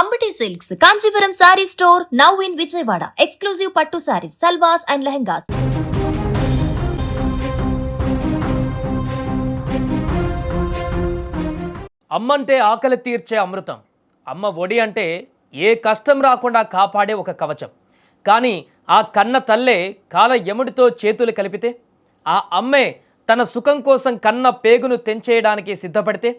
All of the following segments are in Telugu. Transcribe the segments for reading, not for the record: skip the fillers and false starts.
Ambati Silks, Kanchipuram Saree Store, now in Vijayawada. Exclusive Pattu Sarees, Salwas and Lehengas. అమ్మంటే ఆకలి తీర్చే అమృతం. అమ్మ ఒడి అంటే ఏ కష్టం రాకుండా కాపాడే ఒక కవచం. కానీ ఆ కన్న తల్లే కాల యముడితో చేతులు కలిపితే, ఆ అమ్మే తన సుఖం కోసం కన్న పేగును తెంచేయడానికి సిద్ధపడితే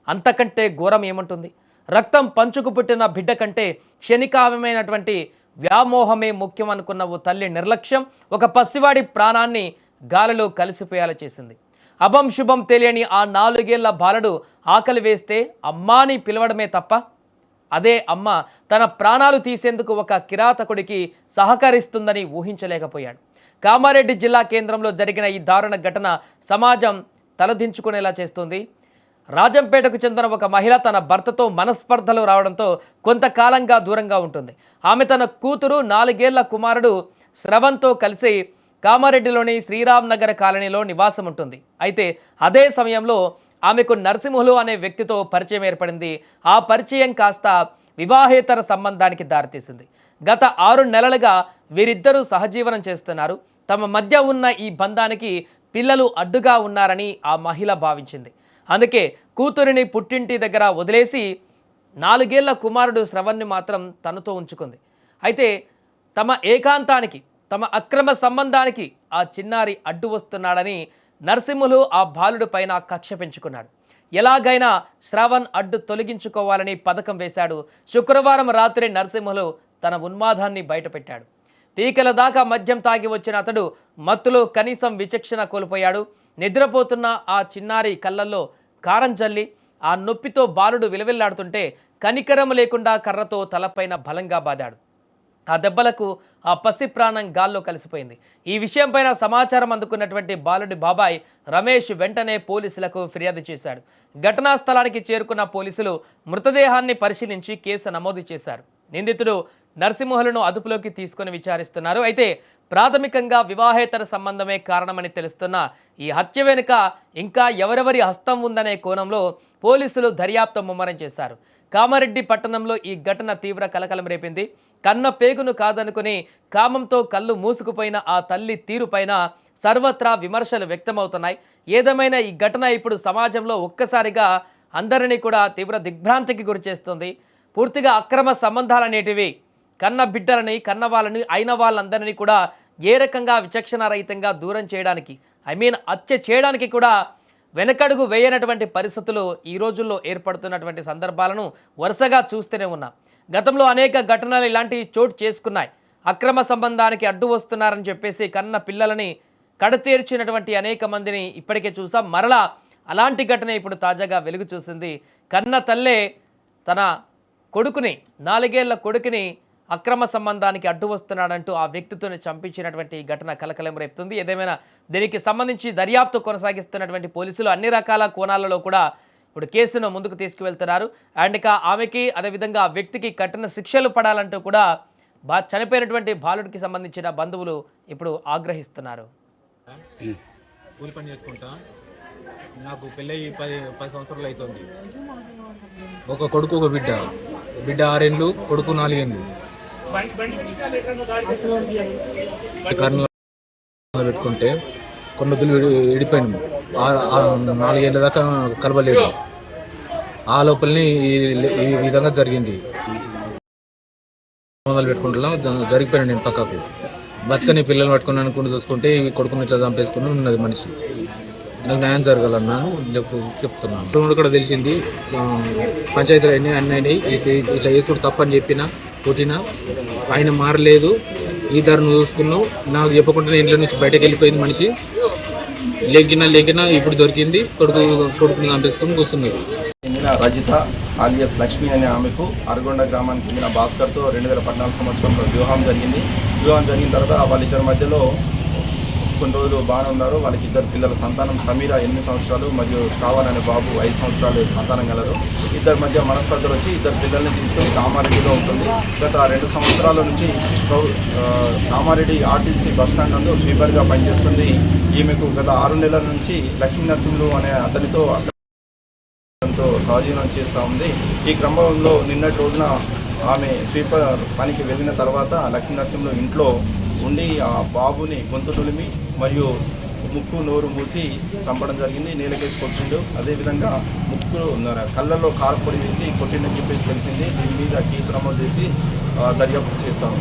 అంతకంటే ఘోరం ఏముంటుంది? రక్తం పంచుకు పుట్టిన బిడ్డ కంటే క్షణికామైనటువంటి వ్యామోహమే ముఖ్యం అనుకున్న ఓ తల్లి నిర్లక్ష్యం ఒక పసివాడి ప్రాణాన్ని గాలిలో కలిసిపోయేలా చేసింది. అభం శుభం తెలియని ఆ 4 ఏళ్ల బాలుడు ఆకలి వేస్తే అమ్మాని పిలవడమే తప్ప అదే అమ్మ తన ప్రాణాలు తీసేందుకు ఒక కిరాతకుడికి సహకరిస్తుందని ఊహించలేకపోయాడు. కామారెడ్డి జిల్లా కేంద్రంలో జరిగిన ఈ దారుణ ఘటన సమాజం తలదించుకునేలా చేస్తుంది. రాజంపేటకు చెందిన ఒక మహిళ తన భర్తతో మనస్పర్ధలు రావడంతో కొంతకాలంగా దూరంగా ఉంటుంది. ఆమె తన కూతురు 4 ఏళ్ల కుమారుడు శ్రవణ్తో కలిసి కామారెడ్డిలోని శ్రీరామ్ నగర్ కాలనీలో నివాసం ఉంటుంది. అయితే అదే సమయంలో ఆమెకు నరసింహులు అనే వ్యక్తితో పరిచయం ఏర్పడింది. ఆ పరిచయం కాస్త వివాహేతర సంబంధానికి దారితీసింది. గత 6 నెలలుగా వీరిద్దరూ సహజీవనం చేస్తున్నారు. తమ మధ్య ఉన్న ఈ బంధానికి పిల్లలు అడ్డుగా ఉన్నారని ఆ మహిళ భావించింది. అందుకే కూతురిని పుట్టింటి దగ్గర వదిలేసి 4 ఏళ్ల కుమారుడు శ్రవణ్ని మాత్రం తనతో ఉంచుకుంది. అయితే తమ ఏకాంతానికి, తమ అక్రమ సంబంధానికి ఆ చిన్నారి అడ్డు వస్తున్నాడని నరసింహులు ఆ బాలుడి పైన కక్ష పెంచుకున్నాడు. ఎలాగైనా శ్రవణ్ అడ్డు తొలగించుకోవాలని పథకం వేశాడు. శుక్రవారం రాత్రి నరసింహులు తన ఉన్మాదాన్ని బయటపెట్టాడు. పీకల దాకా మద్యం తాగి వచ్చిన అతడు మత్తులో కనీసం విచక్షణ కోల్పోయాడు. నిద్రపోతున్న ఆ చిన్నారి కళ్ళల్లో కారం చల్లి ఆ నొప్పితో బాలుడు విలవిల్లాడుతుంటే కనికరం లేకుండా కర్రతో తలపైన బలంగా బాదాడు. ఆ దెబ్బలకు ఆ పసి ప్రాణం గాల్లో కలిసిపోయింది. ఈ విషయంపైన సమాచారం అందుకున్నటువంటి బాలుడి బాబాయ్ రమేష్ వెంటనే పోలీసులకు ఫిర్యాదు చేశాడు. ఘటనా స్థలానికి చేరుకున్న పోలీసులు మృతదేహాన్ని పరిశీలించి కేసు నమోదు చేశారు. నిందితుడు నరసింహులను అదుపులోకి తీసుకొని విచారిస్తున్నారు. అయితే ప్రాథమికంగా వివాహేతర సంబంధమే కారణమని తెలుస్తున్న ఈ హత్య వెనుక ఇంకా ఎవరెవరి హస్తం ఉందనే కోణంలో పోలీసులు దర్యాప్తు ముమ్మరం చేశారు. కామారెడ్డి పట్టణంలో ఈ ఘటన తీవ్ర కలకలం రేపింది. కన్న పేగును కాదనుకుని కామంతో కళ్ళు మూసుకుపోయిన ఆ తల్లి తీరుపైన సర్వత్రా విమర్శలు వ్యక్తమవుతున్నాయి. ఏదేమైనా ఈ ఘటన ఇప్పుడు సమాజంలో ఒక్కసారిగా అందరినీ కూడా తీవ్ర దిగ్భ్రాంతికి గురిచేస్తుంది. పూర్తిగా అక్రమ సంబంధాలనేటివి కన్న బిడ్డలని, కన్న వాళ్ళని, అయిన వాళ్ళందరినీ కూడా ఏ రకంగా విచక్షణారహితంగా దూరం చేయడానికి, హత్య చేయడానికి కూడా వెనకడుగు వేయనటువంటి పరిస్థితులు ఈ రోజుల్లో ఏర్పడుతున్నటువంటి సందర్భాలను వరుసగా చూస్తూనే ఉన్నాం. గతంలో అనేక ఘటనలు ఇలాంటివి చోటు చేసుకున్నాయి. అక్రమ సంబంధానికి అడ్డు వస్తున్నారని చెప్పేసి కన్న పిల్లలని కడతీర్చినటువంటి అనేక మందిని ఇప్పటికే చూసాం. మరలా అలాంటి ఘటన ఇప్పుడు తాజాగా వెలుగు చూసింది. కన్న తల్లే తన కొడుకుని, 4 ఏళ్ల కొడుకుని అక్రమ సంబంధానికి అడ్డు వస్తున్నాడంటూ ఆ వ్యక్తితోనే చంపించినటువంటి ఘటన కలకలం రేపుతుంది. ఏదేమైనా దీనికి సంబంధించి దర్యాప్తు కొనసాగిస్తున్నటువంటి పోలీసులు అన్ని రకాల కోణాలలో కూడా ఇప్పుడు కేసును ముందుకు తీసుకువెళ్తున్నారు. అండ్ ఇక ఆమెకి, అదేవిధంగా ఆ వ్యక్తికి కఠిన శిక్షలు పడాలంటూ కూడా చనిపోయినటువంటి బాలుడికి సంబంధించిన బంధువులు ఇప్పుడు ఆగ్రహిస్తున్నారు. కూలి పని చేసుకుంటా, నాకు పెళ్ళయి 10 సంవత్సరాలు అవుతుంది. ఒక కొడుకు, ఒక బిడ్డ. బిడ్డ 6 ఏళ్ళు, కొడుకు 4 ఏళ్ళు. కర్నూలు పెట్టుకుంటే కొన్ని వద్దులు విడిపోయినాము. 4 ఏళ్ళ దాకా కలవలేదు. ఆ లోపలనే ఈ విధంగా జరిగింది. మొదలు పెట్టుకుంటున్నా జరిగిపోయాను. నేను పక్కకు బతుకని పిల్లలు పట్టుకుని అనుకుని చూసుకుంటే కొడుకుని ఇట్లా చంపేసుకుని ఉన్నది మనిషి. నాకు న్యాయం జరగాలన్నాను చెప్తున్నాను. కూడా తెలిసింది పంచాయతీలు అన్నీ ఇట్లా వేసుడు తప్పని చెప్పినా కొట్టినా ఆయన మారలేదు. ఈ ధరను చూసుకున్నావు, నాకు చెప్పకుండా ఇంట్లో నుంచి బయటకు వెళ్ళిపోయింది మనిషి. లేకినా ఇప్పుడు దొరికింది. కొడుకుని చంపేసుకుని కూర్చున్నది. చెందిన రజిత ఆలియస్ లక్ష్మి అనే ఆమెకు అరగొండ గ్రామానికి చెందిన భాస్కర్తో 2014 సంవత్సరంలో వివాహం జరిగింది. వివాహం జరిగిన తర్వాత వాళ్ళిద్దరి మధ్యలో కొన్ని రోజులు బాగానే ఉన్నారు. వాళ్ళకి 2 పిల్లల సంతానం, సమీరా 8 సంవత్సరాలు మరియు శ్రావణ్ అనే బాబు 5 సంవత్సరాలు సంతానం కలరు. ఇద్దరి మధ్య మనస్పర్ధలు వచ్చి 2 పిల్లల్ని తీసుకొని కామారెడ్డిలో ఉంటుంది. గత 2 సంవత్సరాల నుంచి కామారెడ్డి ఆర్టీసీ బస్టాండ్ నందు స్వీపర్గా పనిచేస్తుంది. ఈమెకు గత 6 నెలల నుంచి లక్ష్మీ నరసింహులు అనే అతనితో సహజీవనం చేస్తూ ఉంది. ఈ క్రమంలో నిన్నటి రోజున ఆమె స్వీపర్ పనికి వెళ్ళిన తర్వాత లక్ష్మీ నరసింహులు ఇంట్లో ఉండి ఆ బాబుని గొంతు నులిమి మరియు ముక్కు నోరు మూసి చంపడం జరిగింది. నేలకేసి కొట్టిండు. అదేవిధంగా కళ్ళల్లో కారపొడి వేసి కొట్టిండని చెప్పేసి తెలిసింది. దీని మీద కేసు నమోదు చేసి దర్యాప్తు చేస్తాము.